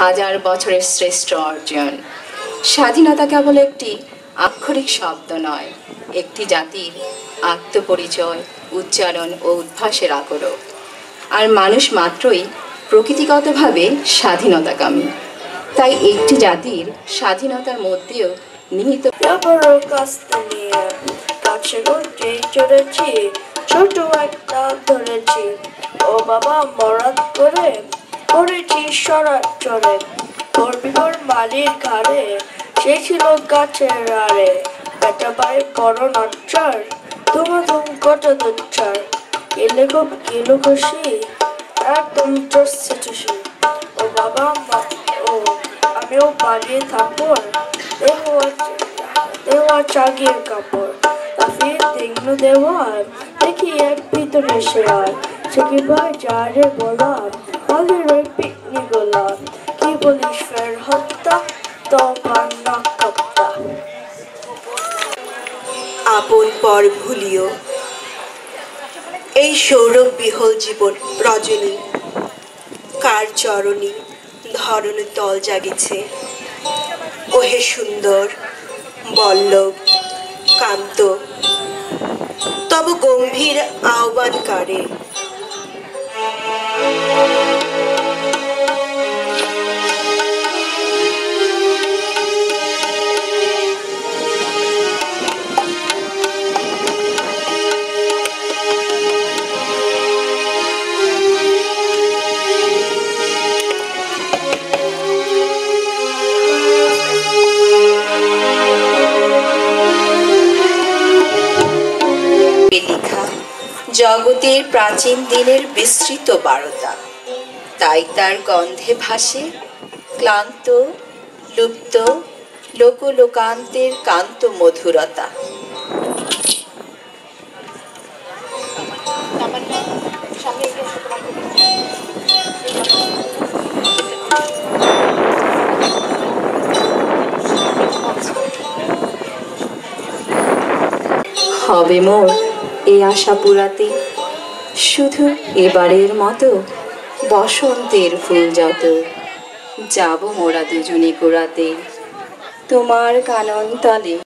হাজার বছরের শ্রেষ্ঠ অর্জন। স্বাধীনতা কেবল একটি আক্ষরিক শব্দ নয়, একটি জাতির আত্মপরিচয়, উচ্চারণ ও উদ্ভাসের আকরক। আর মানুষ মাত্রই প্রকৃতিগতভাবে স্বাধীনতাকামী। তাই একটি জাতির স্বাধীনতার মধ্যেও নিহিত চড়েছি, ছোট একটা ধরেছি, ও বাবা মরাদ করে করেছি সরাত চড়ে, বিবর মালির ঘাড়ে, সে ছিল গাছের আড়ে, বেটা ভাই বড় নচ্চার, ধুমাধুম কত দুচ্চার, এলে খুব গেল খুশি, একদম চষছে চুষি, ও বাবা ও আমিও বালিয়ে থাপড়, দেওয়া চাগিয়ে কাপড়, লাফিয়ে দেখলো দেওয়ার, দেখি এক ভিতরে সে আর, সে কি ভাই যারে বলার, আগের ওই পিকনিক গোলাপ, কি বলিস ফের হত্যা, তো বান্না কপ্তা। আপন পর ভুলিও, এই সৌরভ বিহল জীবন রজনী, কার চরণী ধরণ তল জাগিছে, ওহে সুন্দর বল্লভ কান্ত, তব গম্ভীর আহ্বান কারে। লেখা জগতের প্রাচীন দিনের বিস্তৃত বারতা, তাই তার গন্ধে ভাসে ক্লান্ত লুপ্ত লোকলোকান্তের কান্ত মধুরতা। হবে মোর এই আশা পুরাতে, শুধু এবারের মতো বসন্তের ফুল যত, যাব মোরা দুজনে গোড়াতে তোমার কানন তলে।